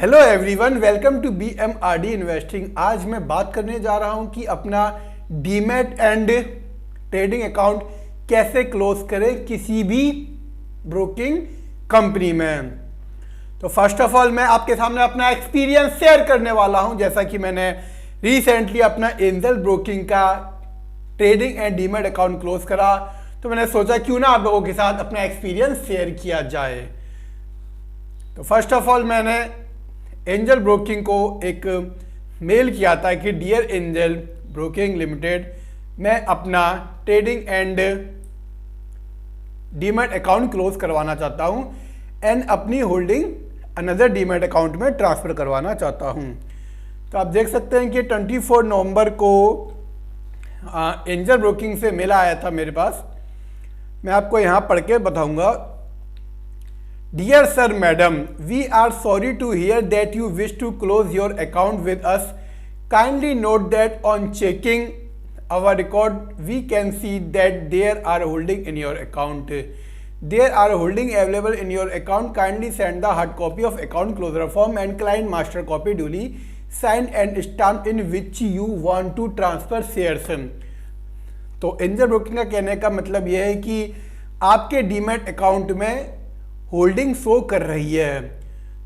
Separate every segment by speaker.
Speaker 1: Hello everyone, welcome to BMRD investing. आज मैं बात करने जा रहा हूं कि अपना डीमैट एंड ट्रेडिंग अकाउंट कैसे क्लोज करें किसी भी ब्रोकिंग कंपनी में। तो फर्स्ट ऑफ ऑल मैं आपके सामने अपना एक्सपीरियंस शेयर करने वाला हूं। जैसा कि मैंने रिसेंटली अपना एंजल ब्रोकिंग का trading and demat account close करा, तो मैंने सोचा क्यों ना आप लोगों के साथ अपना एक्सपीरियंस शेयर किया जाए। तो फर्स्ट ऑफ ऑल मैंने एंजल ब्रोकिंग को एक मेल किया था कि डियर एंजल ब्रोकिंग लिमिटेड, मैं अपना trading and demat account close करवाना चाहता हूं एंड अपनी होल्डिंग अनदर डीमैट अकाउंट में ट्रांसफ़र करवाना चाहता हूं। तो आप देख सकते हैं कि 24 नवंबर को एंजल ब्रोकिंग से मेल आया था मेरे पास। मैं आपको यहाँ पढ़ के बताऊँगा। Dear sir, madam, we are sorry to hear that you wish to close your account with us. Kindly note that on checking our record, we can see that there are holding in your account. There are holding available in your account. Kindly send the hard copy of account closure form and client master copy duly signed and stamped in which you want to transfer shares. तो angel broking का कहने का मतलब यह है कि आपके demat account में होल्डिंग शो कर रही है,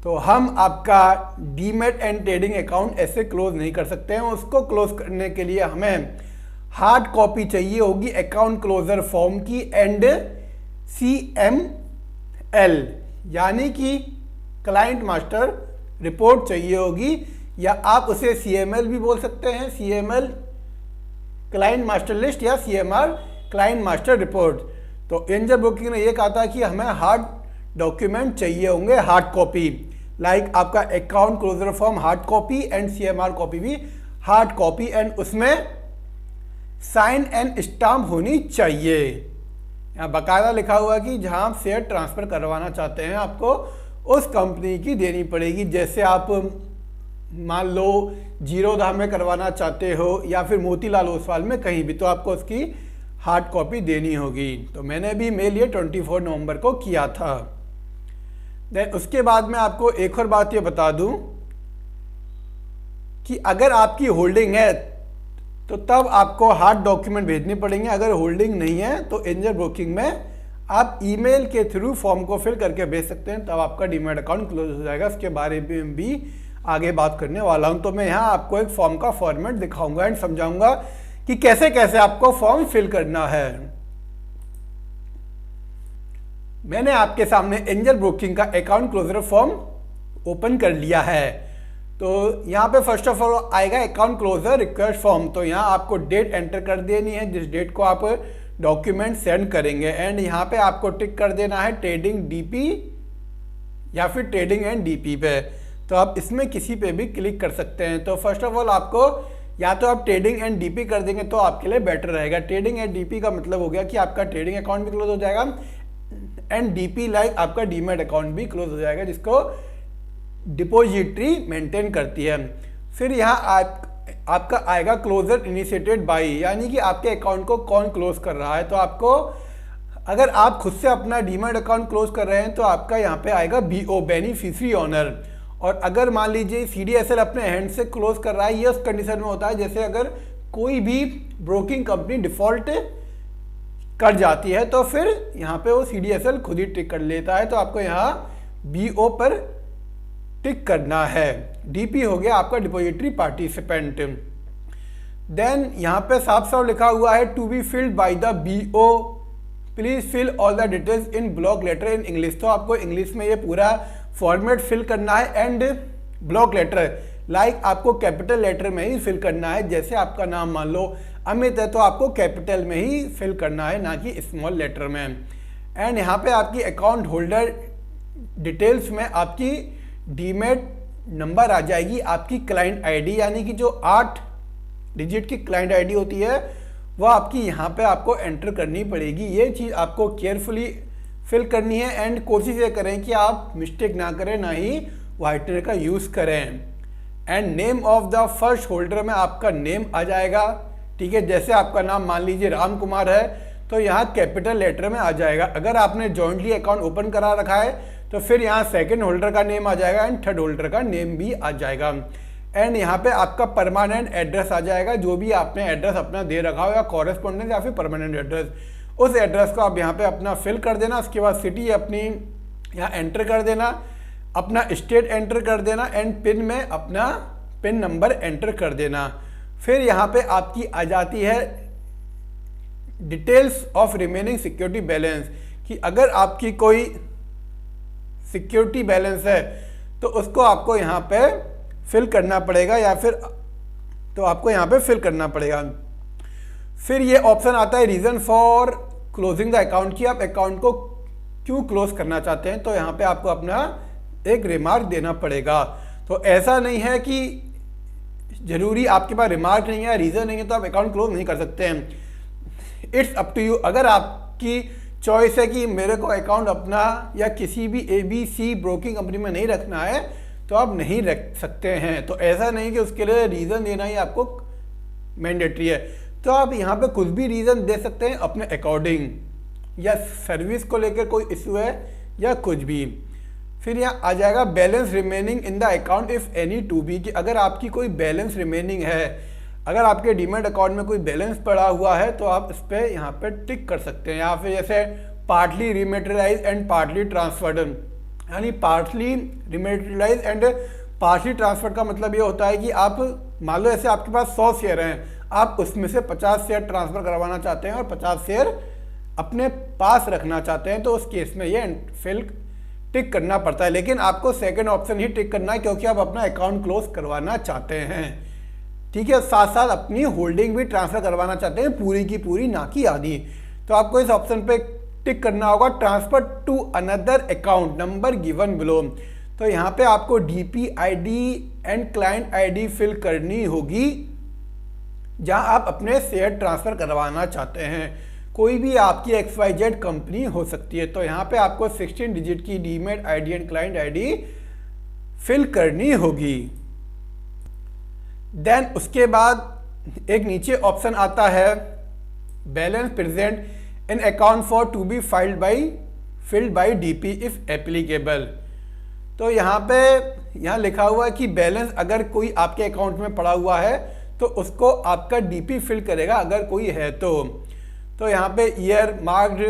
Speaker 1: तो हम आपका डीमैट एंड ट्रेडिंग अकाउंट ऐसे क्लोज नहीं कर सकते हैं। उसको क्लोज करने के लिए हमें हार्ड कॉपी चाहिए होगी अकाउंट क्लोजर फॉर्म की एंड CML यानी कि क्लाइंट मास्टर रिपोर्ट चाहिए होगी, या आप उसे CML भी बोल सकते हैं, CML क्लाइंट मास्टर लिस्ट या CMR क्लाइंट मास्टर रिपोर्ट। तो एंजल ब्रोकिंग ने यह कहा था कि हमें हार्ड डॉक्यूमेंट चाहिए होंगे, हार्ड कॉपी, लाइक आपका account closure form hard copy and CMR copy भी हार्ड कॉपी, एंड उसमें साइन एंड स्टाम्प होनी चाहिए। यहाँ बाकायदा लिखा हुआ कि जहाँ आप शेयर ट्रांसफ़र करवाना चाहते हैं आपको उस कंपनी की देनी पड़ेगी। जैसे आप मान लो जीरोधा में करवाना चाहते हो या फिर मोतीलाल ओसवाल में, कहीं भी, तो आपको उसकी हार्ड कॉपी देनी होगी। तो मैंने भी मेल ये 24 नवंबर को किया था। देन उसके बाद मैं आपको एक और बात ये बता दूं कि अगर आपकी होल्डिंग है तो तब आपको हार्ड डॉक्यूमेंट भेजने पड़ेंगे। अगर होल्डिंग नहीं है तो एंजल ब्रोकिंग में आप ईमेल के थ्रू फॉर्म को फिल करके भेज सकते हैं, तब आपका डीमैट अकाउंट क्लोज हो जाएगा। उसके बारे में भी आगे बात करने वाला हूं। तो मैं यहाँ आपको एक फॉर्म का फॉर्मेट दिखाऊंगा एंड समझाऊंगा कि कैसे कैसे आपको फॉर्म फिल करना है। मैंने आपके सामने एंजल ब्रोकिंग का अकाउंट क्लोजर फॉर्म ओपन कर लिया है। तो यहाँ पे फर्स्ट ऑफ ऑल आएगा अकाउंट क्लोजर रिक्वेस्ट फॉर्म। तो यहाँ आपको डेट एंटर कर देनी है जिस डेट को आप डॉक्यूमेंट सेंड करेंगे, एंड यहाँ पे आपको टिक कर देना है ट्रेडिंग DP या फिर ट्रेडिंग एंड DP पे। तो आप इसमें किसी पे भी क्लिक कर सकते हैं। तो फर्स्ट ऑफ ऑल आपको या तो आप ट्रेडिंग एंड DP कर देंगे तो आपके लिए बेटर रहेगा। ट्रेडिंग एंड DP का मतलब हो गया कि आपका ट्रेडिंग अकाउंट भी क्लोज हो जाएगा एंड DP लाइक आपका डीमैट अकाउंट भी क्लोज हो जाएगा, जिसको डिपॉजिटरी मेंटेन करती है। फिर यहाँ आपका आएगा क्लोजर इनिशिएटेड बाय, यानी कि आपके अकाउंट को कौन क्लोज कर रहा है। तो आपको अगर आप खुद से अपना डीमैट अकाउंट क्लोज कर रहे हैं तो आपका यहाँ पे आएगा BO बेनिफिशियरी ऑनर। और अगर मान लीजिए CDSL अपने हैंड से क्लोज कर रहा है, ये उस कंडीशन में होता है जैसे अगर कोई भी ब्रोकिंग कंपनी डिफॉल्ट कर जाती है तो फिर यहाँ पे वो CDSL खुद ही टिक कर लेता है। तो आपको यहाँ BO पर टिक करना है। DP हो गया आपका डिपॉजिटरी पार्टिसिपेंट। देन यहाँ पे साफ साफ लिखा हुआ है to be filled by the BO, please fill all the details in block letter in English. तो आपको इंग्लिश में ये पूरा फॉर्मेट फिल करना है एंड ब्लॉक लेटर लाइक आपको कैपिटल लेटर में ही फिल करना है। जैसे आपका नाम मान लो अमित है तो आपको कैपिटल में ही फिल करना है, ना कि स्मॉल लेटर में। एंड यहाँ पे आपकी अकाउंट होल्डर डिटेल्स में आपकी डीमैट नंबर आ जाएगी, आपकी क्लाइंट ID यानी कि जो 8 डिजिट की क्लाइंट ID होती है वो आपकी यहाँ पे आपको एंटर करनी पड़ेगी। ये चीज़ आपको केयरफुली फिल करनी है एंड कोशिश ये करें कि आप मिस्टेक ना करें, ना ही व्हाइटनर का यूज़ करें। And name of the first holder में आपका नेम आ जाएगा, ठीक है। जैसे आपका नाम मान लीजिए राम कुमार है तो यहाँ कैपिटल लेटर में आ जाएगा। अगर आपने जॉइंटली अकाउंट ओपन करा रखा है तो फिर यहाँ सेकंड होल्डर का नेम आ जाएगा एंड थर्ड होल्डर का नेम भी आ जाएगा। एंड यहाँ पे आपका परमानेंट एड्रेस आ जाएगा, जो भी आपने एड्रेस अपना दे रखा हो या कॉरेस्पॉन्डेंस या फिर परमानेंट एड्रेस, उस एड्रेस को आप यहाँ पे अपना फिल कर देना। उसके बाद सिटी अपनी यहाँ एंटर कर देना, अपना स्टेट एंटर कर देना एंड पिन में अपना पिन नंबर एंटर कर देना। फिर यहाँ पे आपकी आ जाती है details of remaining security balance, कि अगर आपकी कोई सिक्योरिटी बैलेंस है तो उसको आपको यहाँ पे फिल करना पड़ेगा, या फिर तो आपको यहाँ पे फिल करना पड़ेगा। फिर ये ऑप्शन आता है reason for closing the account, कि आप अकाउंट को क्यों क्लोज करना चाहते हैं। तो यहाँ पे आपको अपना एक रिमार्क देना पड़ेगा। तो ऐसा नहीं है कि ज़रूरी आपके पास रिमार्क नहीं है, रीज़न नहीं है तो आप अकाउंट क्लोज नहीं कर सकते हैं। It's up to you. अगर आपकी चॉइस है कि मेरे को अकाउंट अपना या किसी भी ABC ब्रोकिंग कंपनी में नहीं रखना है, तो आप नहीं रख सकते हैं। तो ऐसा नहीं कि उसके लिए रीज़न देना ही आपको मैंडेटरी है। तो आप यहाँ पे कुछ भी रीज़न दे सकते हैं अपने अकॉर्डिंग, या सर्विस को लेकर कोई इशू है या कुछ भी। फिर यहाँ आ जाएगा balance remaining in the account if any to be, कि अगर आपकी कोई बैलेंस रिमेनिंग है, अगर आपके डीमैट अकाउंट में कोई बैलेंस पड़ा हुआ है तो आप इस पर यहाँ पे टिक कर सकते हैं। या फिर जैसे पार्टली रिमेटेरियलाइज एंड पार्टली ट्रांसफर्ड, यानी पार्टली रिमेटेरियलाइज एंड पार्टली ट्रांसफर्ड का मतलब ये होता है कि आप मान लो ऐसे आपके पास 100 शेयर हैं, आप उसमें से 50 शेयर ट्रांसफ़र करवाना चाहते हैं और 50 शेयर अपने पास रखना चाहते हैं, तो उस केस में ये फिल टिक करना पड़ता है। लेकिन आपको सेकंड ऑप्शन ही टिक करना है, क्योंकि आप अपना अकाउंट क्लोज करवाना चाहते हैं। ठीक है, साथ साथ अपनी होल्डिंग भी ट्रांसफ़र करवाना चाहते हैं, पूरी की पूरी ना कि आधी। तो आपको इस ऑप्शन पे टिक करना होगा transfer to another account number given below. तो यहाँ पे आपको DP ID and client ID fill करनी होगी जहाँ आप अपने शेयर ट्रांसफ़र करवाना चाहते हैं। कोई भी आपकी XYZ कंपनी हो सकती है। तो यहाँ पे आपको 16 डिजिट की demat ID and client ID fill करनी होगी। देन उसके बाद एक नीचे ऑप्शन आता है balance present in account for to be filled by DP if applicable. तो यहाँ लिखा हुआ है कि बैलेंस अगर कोई आपके अकाउंट में पड़ा हुआ है तो उसको आपका DP फिल करेगा अगर कोई है तो यहाँ पे ईयर मार्क्ड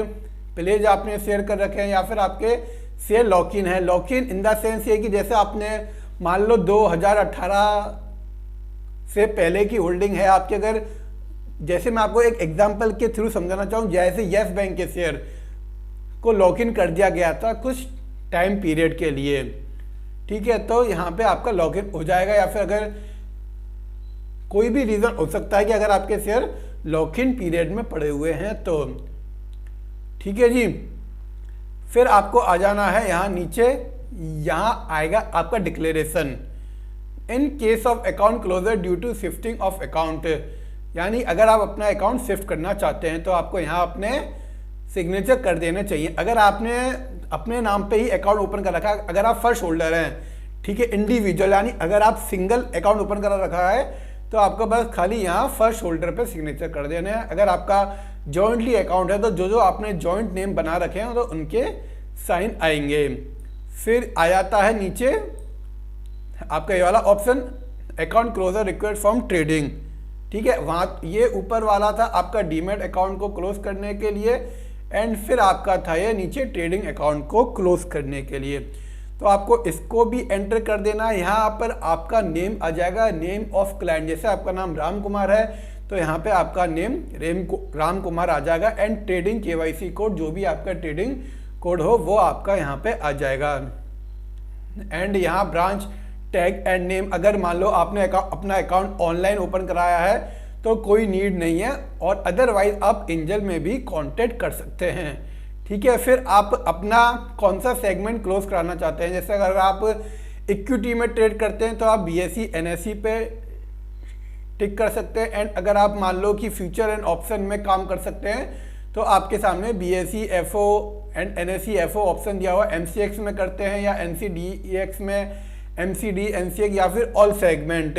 Speaker 1: प्लेज आपने शेयर कर रखे हैं, या फिर आपके शेयर लॉक-इन है। लॉक-इन इन द सेंस ये कि जैसे आपने मान लो 2018 से पहले की होल्डिंग है आपके, अगर जैसे मैं आपको एक एग्जांपल के थ्रू समझाना चाहूँ, जैसे येस बैंक के शेयर को लॉक इन कर दिया गया था कुछ टाइम पीरियड के लिए, ठीक है, तो यहाँ पे आपका लॉक इन हो जाएगा। या फिर अगर कोई भी रीज़न हो सकता है कि अगर आपके शेयर लॉक इन पीरियड में पड़े हुए हैं तो, ठीक है जी। फिर आपको आ जाना है यहाँ नीचे, यहाँ आएगा आपका declaration in case of account closure due to shifting of account, यानी अगर आप अपना अकाउंट शिफ्ट करना चाहते हैं तो आपको यहाँ अपने सिग्नेचर कर देने चाहिए। अगर आपने अपने नाम पे ही अकाउंट ओपन कर रखा है, अगर आप फर्स्ट होल्डर हैं, ठीक है, इंडिविजुअल, यानी अगर आप सिंगल अकाउंट ओपन कर रखा है तो आपको बस खाली यहाँ फर्स्ट होल्डर पे सिग्नेचर कर देना है। अगर आपका जॉइंटली अकाउंट है तो जो आपने जॉइंट नेम बना रखे हैं तो उनके साइन आएंगे। फिर आ जाता है नीचे आपका ये वाला option account closure required from trading, ठीक है, वहाँ ये ऊपर वाला था आपका डीमैट अकाउंट को क्लोज करने के लिए, एंड फिर आपका था ये नीचे ट्रेडिंग अकाउंट को क्लोज करने के लिए। तो आपको इसको भी एंटर कर देना है। यहाँ पर आपका नेम आ जाएगा, नेम ऑफ क्लाइंट, जैसे आपका नाम राम कुमार है तो यहाँ पे आपका नेम राम कुमार आ जाएगा, एंड ट्रेडिंग KYC कोड, जो भी आपका ट्रेडिंग कोड हो वो आपका यहाँ पे आ जाएगा। एंड यहाँ ब्रांच टैग एंड नेम, अगर मान लो आपने अपना अकाउंट ऑनलाइन ओपन कराया है तो कोई नीड नहीं है, और अदरवाइज आप एंजल में भी कांटेक्ट कर सकते हैं, ठीक है। फिर आप अपना कौन सा सेगमेंट क्लोज कराना चाहते हैं, जैसे अगर आप इक्विटी में ट्रेड करते हैं तो आप BSE NSE पे टिक कर सकते हैं, एंड अगर आप मान लो कि फ्यूचर एंड ऑप्शन में काम कर सकते हैं तो आपके सामने BSE FO and NSE FO option दिया हुआ, MCX में करते हैं या NCDEX में MCD NCX, या फिर ऑल सेगमेंट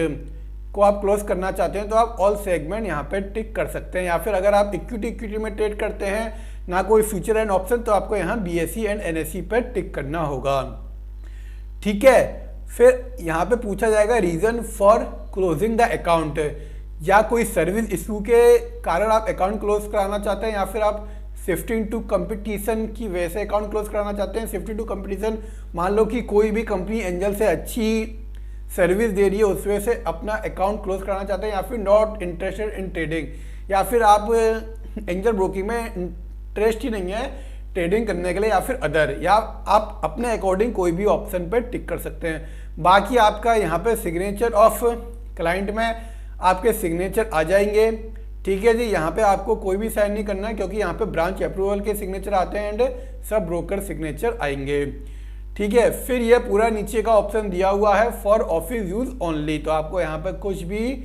Speaker 1: को आप क्लोज करना चाहते हैं तो आप ऑल सेगमेंट यहाँ पे टिक कर सकते हैं। या फिर अगर आप इक्विटी में ट्रेड करते हैं ना कोई फ्यूचर एंड ऑप्शन, तो आपको यहाँ BSE एंड NSE पर टिक करना होगा। ठीक है, फिर यहाँ पे पूछा जाएगा reason for closing the account, या कोई सर्विस इशू के कारण आप अकाउंट क्लोज कराना चाहते हैं, या फिर आप शिफ्टिंग टू कंपटीशन की वजह से अकाउंट क्लोज कराना चाहते हैं। शिफ्टिंग टू कंपटीशन, मान लो कि कोई भी कंपनी एंजल से अच्छी सर्विस दे रही है, उस वजह से अपना अकाउंट क्लोज कराना चाहते हैं, या फिर नॉट इंटरेस्टेड इन ट्रेडिंग, या फिर आप एंजल ब्रोकिंग में इंटरेस्ट ही नहीं है ट्रेडिंग करने के लिए, या फिर अदर, या आप अपने अकॉर्डिंग कोई भी ऑप्शन पर टिक कर सकते हैं। बाकी आपका यहाँ पे सिग्नेचर ऑफ क्लाइंट में आपके सिग्नेचर आ जाएंगे। ठीक है जी, यहाँ पे आपको कोई भी साइन नहीं करना है, क्योंकि यहाँ पे ब्रांच अप्रूवल के सिग्नेचर आते हैं एंड सब ब्रोकर सिग्नेचर आएंगे। ठीक है, फिर ये पूरा नीचे का ऑप्शन दिया हुआ है फॉर ऑफिस यूज ओनली, तो आपको यहाँ पे कुछ भी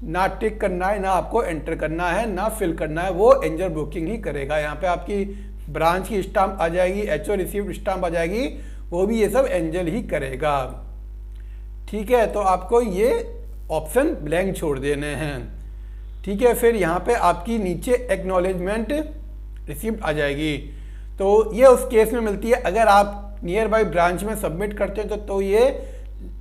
Speaker 1: ना टिक करना है, ना आपको एंटर करना है, ना फिल करना है, वो एंजल ब्रोकिंग ही करेगा। यहाँ पे आपकी ब्रांच की स्टाम्प आ जाएगी, HO रिसीव्ड स्टाम्प आ जाएगी, वो भी ये सब एंजल ही करेगा। ठीक है, तो आपको ये ऑप्शन ब्लैंक छोड़ देने हैं। ठीक है, फिर यहाँ पे आपकी नीचे एक्नॉलेजमेंट रिसीव्ड आ जाएगी, तो ये उस केस में मिलती है अगर आप नियर बाई ब्रांच में सबमिट करते हैं तो ये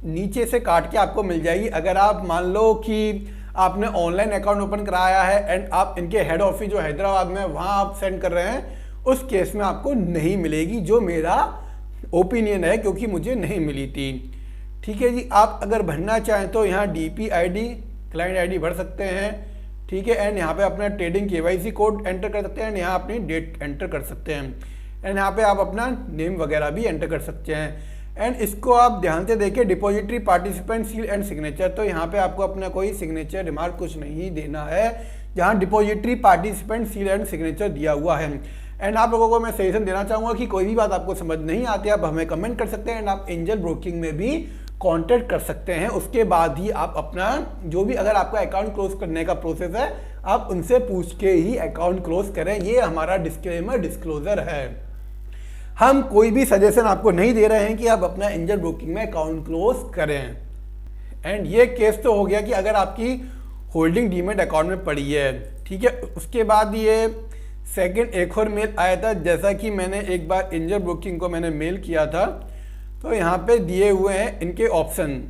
Speaker 1: नीचे से काट के आपको मिल जाएगी। अगर आप मान लो कि आपने ऑनलाइन अकाउंट ओपन कराया है एंड आप इनके हेड ऑफिस जो हैदराबाद में वहाँ आप सेंड कर रहे हैं, उस केस में आपको नहीं मिलेगी, जो मेरा ओपिनियन है, क्योंकि मुझे नहीं मिली थी। ठीक है जी, आप अगर भरना चाहें तो यहाँ DP ID क्लाइंट ID भर सकते हैं। ठीक है, एंड यहाँ पे अपना ट्रेडिंग KYC कोड एंटर कर सकते हैं, एंड यहाँ अपनी डेट एंटर कर सकते हैं, एंड यहाँ पे आप अपना नेम वगैरह भी एंटर कर सकते हैं। एंड इसको आप ध्यान से देखिए, depository participant seal and signature, तो यहाँ पे आपको अपना कोई सिग्नेचर रिमार्क कुछ नहीं देना है, जहाँ depository participant seal and signature दिया हुआ है। एंड आप लोगों को मैं सजेशन देना चाहूँगा कि कोई भी बात आपको समझ नहीं आती, आप हमें कमेंट कर सकते हैं, एंड आप एंजल ब्रोकिंग में भी कांटेक्ट कर सकते हैं। उसके बाद ही आप अपना जो भी अगर आपका अकाउंट क्लोज करने का प्रोसेस है, आप उनसे पूछ के ही अकाउंट क्लोज करें। ये हमारा डिस्क्लेमर डिस्क्लोजर है, हम कोई भी सजेशन आपको नहीं दे रहे हैं कि आप अपना एंजल ब्रोकिंग में अकाउंट क्लोज करें। एंड ये केस तो हो गया कि अगर आपकी होल्डिंग डीमेट अकाउंट में पड़ी है। ठीक है, उसके बाद ये सेकंड एक और मेल आया था, जैसा कि मैंने एक बार एंजल ब्रोकिंग को मैंने मेल किया था, तो यहाँ पे दिए हुए हैं इनके ऑप्शन।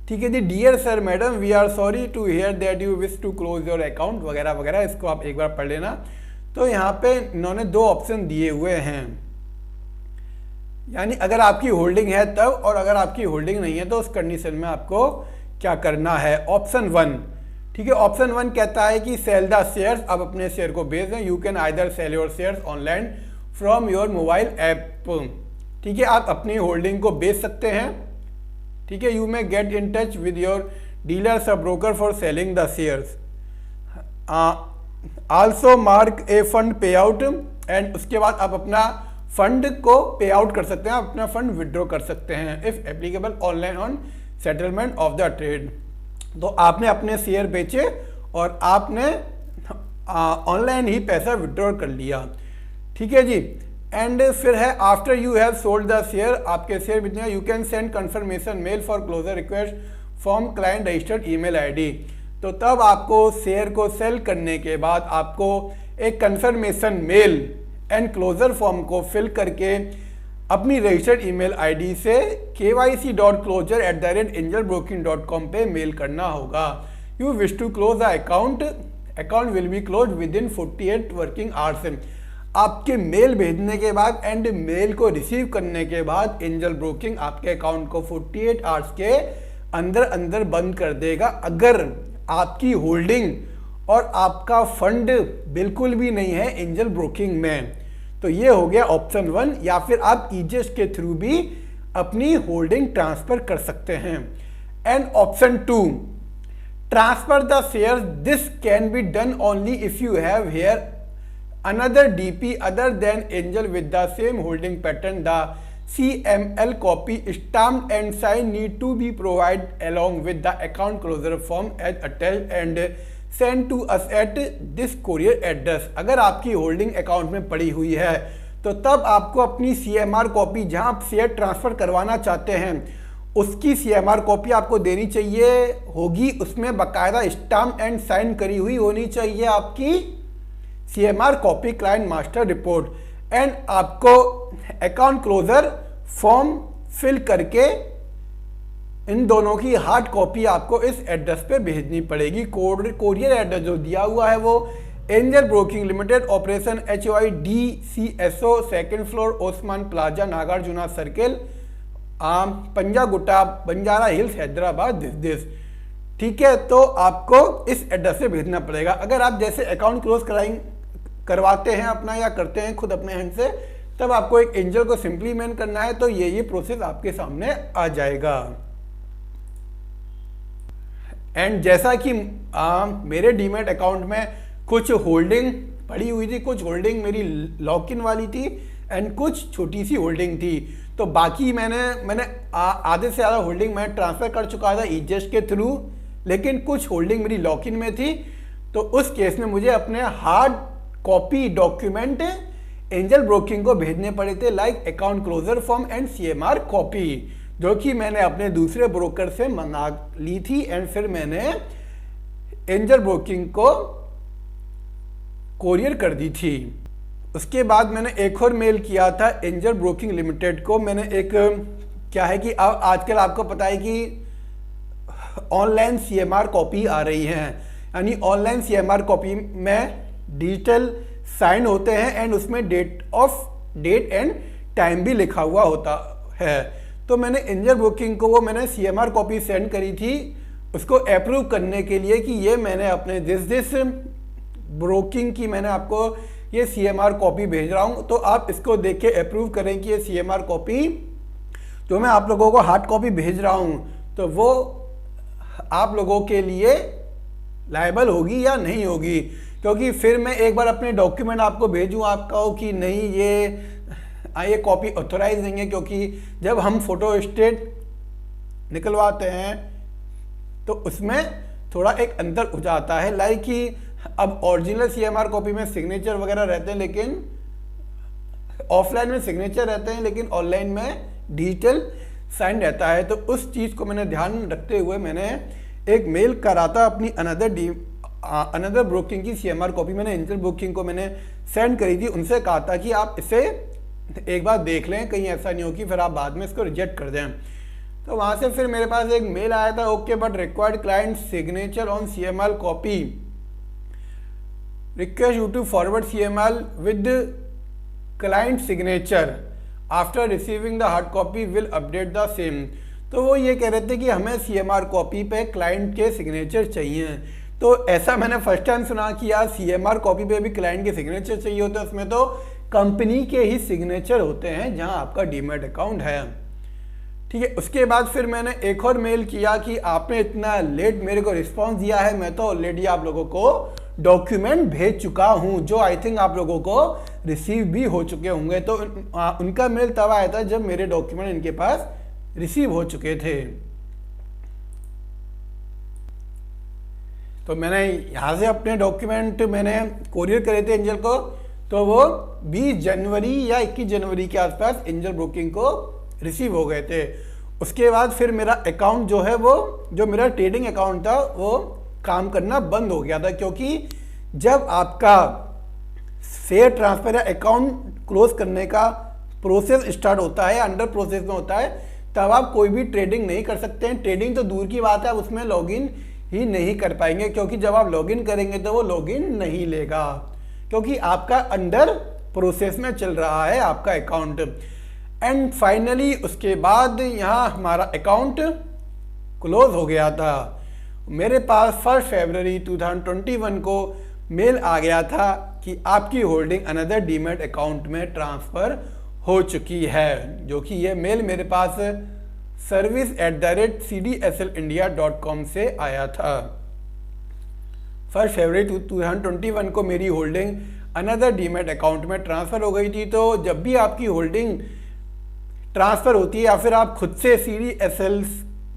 Speaker 1: ठीक है जी, dear sir madam, we are sorry to hear that you wish to close your account वगैरह वगैरह, इसको आप एक बार पढ़ लेना। तो यहाँ पे इन्होंने 2 ऑप्शन दिए हुए हैं, यानी अगर आपकी होल्डिंग है तब, और अगर आपकी होल्डिंग नहीं है तो उस कंडीशन में आपको क्या करना है। ऑप्शन 1, ठीक है, ऑप्शन 1 कहता है कि सेल द शेयर्स, आप अपने शेयर को बेच दें। You can either sell your shares online from your mobile app. ठीक है, आप अपनी होल्डिंग को बेच सकते हैं। ठीक है, you may get in touch with your dealers और broker for selling the shares. Also mark a fund pay out, and उसके बाद आप अपना फंड को पे आउट कर सकते हैं, आप अपना फंड विड्रॉ कर सकते हैं if applicable online on settlement of the trade. तो आपने अपने शेयर बेचे और आपने ऑनलाइन ही पैसा विड्रॉ कर लिया। ठीक है जी, एंड फिर है after you have sold the share, आपके शेयर बिकने, you can send confirmation mail for closure request from client registered email ID। तो तब आपको शेयर को सेल करने के बाद आपको एक confirmation mail and closure form को फिल करके अपनी रजिस्टर्ड ईमेल ID से kyc.closure@angelbroking.com पे मेल करना होगा। You wish to close the account will be close within 48 working hours. आपके मेल भेजने के बाद एंड मेल को रिसीव करने के बाद एंजल ब्रोकिंग आपके अकाउंट को 48 आवर्स के अंदर अंदर बंद कर देगा, अगर आपकी होल्डिंग और आपका फंड बिल्कुल भी नहीं है एंजल ब्रोकिंग में। तो ये हो गया ऑप्शन 1, या फिर आप ईजेस्ट के थ्रू भी अपनी होल्डिंग ट्रांसफर कर सकते हैं। And option 2, transfer the share, this can be done only if you have here another DP other than angel with the same holding pattern. The CML copy stamped and signed need to be provided along with the account closure form as attached and sent to us at this courier address। अगर आपकी holding account में पड़ी हुई है तो तब आपको अपनी CMR कॉपी, जहां आप शेयर ट्रांसफर करवाना चाहते हैं, उसकी CMR कॉपी आपको देनी चाहिए होगी। उसमें बाकायदा स्टाम्प एंड साइन करी हुई होनी चाहिए आपकी CMR copy client master report. And आपको अकाउंट क्लोजर फॉर्म फिल करके इन दोनों की हार्ड कॉपी आपको इस एड्रेस पे भेजनी पड़ेगी। कोरियर एड्रेस जो दिया हुआ है वो Angel Broking Limited, operation HOIDCSO, second floor, Osman Plaza, Nagarjuna Circle, Panjagutta, Banjara Hills, Hyderabad, this. ठीक है, तो आपको इस एड्रेस से भेजना पड़ेगा। अगर आप जैसे अकाउंट क्लोज करवाते हैं अपना या करते हैं खुद अपने हैंड से, तब आपको एक एंजल को सिंपली मेल करना है, तो ये प्रोसेस आपके सामने आ जाएगा। एंड जैसा कि मेरे डीमैट अकाउंट में कुछ होल्डिंग पड़ी हुई थी, कुछ होल्डिंग मेरी लॉक इन वाली थी एंड कुछ छोटी सी होल्डिंग थी, तो बाकी मैंने आधे से ज़्यादा होल्डिंग मैं ट्रांसफ़र कर चुका था ईजेस्ट के थ्रू, लेकिन कुछ होल्डिंग मेरी लॉक इन में थी। तो उस केस में मुझे अपने hard copy document Angel Broking को भेजने पड़े थे, like account closure form and CMR copy, जो कि मैंने अपने दूसरे ब्रोकर से मंगा ली थी। एंड फिर मैंने एंजल ब्रोकिंग को कोरियर कर दी थी। उसके बाद मैंने एक और मेल किया था एंजल ब्रोकिंग लिमिटेड को। मैंने एक, क्या है कि आजकल आपको पता है कि ऑनलाइन CMR कॉपी आ रही हैं, यानी ऑनलाइन CMR कॉपी में डिजिटल साइन होते हैं एंड उसमें डेट एंड टाइम भी लिखा हुआ होता है। तो मैंने एंजल ब्रोकिंग को वो मैंने CMR कॉपी सेंड करी थी उसको अप्रूव करने के लिए कि ये मैंने अपने दिस ब्रोकिंग की मैंने आपको ये CMR कॉपी भेज रहा हूँ, तो आप इसको देख के अप्रूव करें कि ये CMR कॉपी जो मैं आप लोगों को हार्ड कॉपी भेज रहा हूँ तो वो आप लोगों के लिए लायबल होगी या नहीं होगी। क्योंकि फिर मैं एक बार अपने डॉक्यूमेंट आपको भेजूँ, आप कहो कि नहीं ये कॉपी ऑथोराइज नहीं है, क्योंकि जब हम फोटो स्टेट निकलवाते हैं तो उसमें थोड़ा एक अंतर हो जाता है, लाइक कि अब ओरिजिनल CMR कॉपी में सिग्नेचर वगैरह रहते हैं, लेकिन ऑफलाइन में सिग्नेचर रहते हैं, लेकिन ऑनलाइन में डिजिटल साइन रहता है। तो उस चीज़ को मैंने ध्यान रखते हुए मैंने एक मेल करा था अपनी अनदर ब्रोकिंग की CMR कॉपी मैंने एंजल ब्रोकिंग को मैंने सेंड करी थी। उनसे कहा था कि आप इसे एक बार देख लें, कहीं ऐसा नहीं हो कि फिर आप बाद में इसको रिजेक्ट कर दें। तो वहाँ से फिर मेरे पास एक मेल आया था, okay but required client signature on CMR copy, request you to forward CMR with client signature after receiving the hard copy will update the same. तो वो ये कह रहे थे कि हमें CMR कॉपी पे क्लाइंट के सिग्नेचर चाहिए। तो ऐसा मैंने फर्स्ट टाइम सुना कि यार CMR कॉपी पे भी क्लाइंट के सिग्नेचर चाहिए होते हैं, उसमें तो कंपनी के ही सिग्नेचर होते हैं जहां आपका डीमैट अकाउंट है। ठीक है, उसके बाद फिर मैंने एक और मेल किया कि आपने इतना लेट मेरे को रिस्पांस दिया है, मैं तो ऑलरेडी आप लोगों को डॉक्यूमेंट भेज चुका हूं, जो आई थिंक आप लोगों को रिसीव भी हो चुके होंगे। तो उनका मेल तब आया था जब मेरे डॉक्यूमेंट इनके पास रिसीव हो चुके थे। तो मैंने यहाँ से अपने डॉक्यूमेंट मैंने कोरियर करे थे एंजल को, तो वो 20 जनवरी या 21 जनवरी के आसपास एंजल ब्रोकिंग को रिसीव हो गए थे। उसके बाद फिर मेरा अकाउंट जो है वो जो मेरा ट्रेडिंग अकाउंट था वो काम करना बंद हो गया था, क्योंकि जब आपका शेयर ट्रांसफर या अकाउंट क्लोज करने का प्रोसेस स्टार्ट होता है, अंडर प्रोसेस में होता है, तब आप कोई भी ट्रेडिंग नहीं कर सकते हैं। ट्रेडिंग तो दूर की बात है, आप उसमें लॉगिन ही नहीं कर पाएंगे, क्योंकि जब आप लॉगिन करेंगे तो वो लॉगिन नहीं लेगा, क्योंकि आपका अंडर प्रोसेस में चल रहा है आपका अकाउंट। एंड फाइनली उसके बाद यहाँ हमारा अकाउंट क्लोज हो गया था। मेरे पास 1 फरवरी 2021 को मेल आ गया था कि आपकी होल्डिंग अनदर डीमैट अकाउंट में ट्रांसफ़र हो चुकी है, जो कि ये मेल मेरे पास service@cdslindia.com से आया था। 1 फरवरी 2021 को मेरी होल्डिंग अनदर डीमैट अकाउंट में ट्रांसफ़र हो गई थी। तो जब भी आपकी होल्डिंग ट्रांसफ़र होती है या फिर आप खुद से CDSL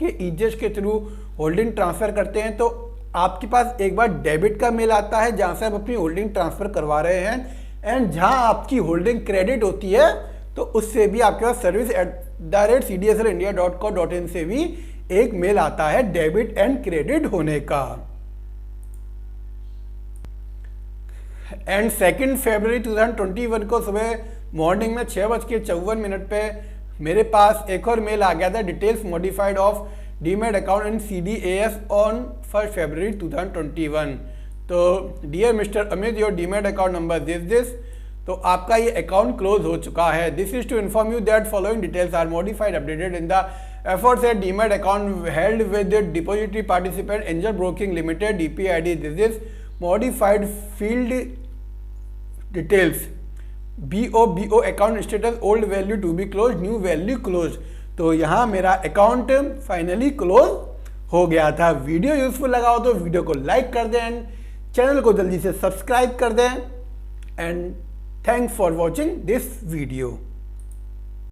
Speaker 1: के ईजेस के थ्रू होल्डिंग ट्रांसफ़र करते हैं, तो आपके पास एक बार डेबिट का मेल आता है जहां से आप अपनी होल्डिंग ट्रांसफ़र करवा रहे हैं, एंड जहां आपकी होल्डिंग क्रेडिट होती है तो उससे भी आपके पास service@cdslindia.co.in से भी एक मेल आता है डेबिट एंड क्रेडिट होने का। एंड 2 फरवरी 2021 को सुबह मॉर्निंग में 6:54 पे मेरे पास एक और मेल आ गया था, details modified of demat account in CDAS on 1 February 2021। तो dear mister Amit, your demat account number this, तो आपका ये अकाउंट क्लोज हो चुका है। This is to inform you that following details are modified updated in the efforts at demat account held with the depository participant Angel Broking Limited DPID. This is modified field details BO account status old value to be closed, new value closed। तो यहाँ मेरा account finally close हो गया था। Video useful लगा हो तो video को लाइक कर दें एंड चैनल को जल्दी से सब्सक्राइब कर दें and thanks for watching this video.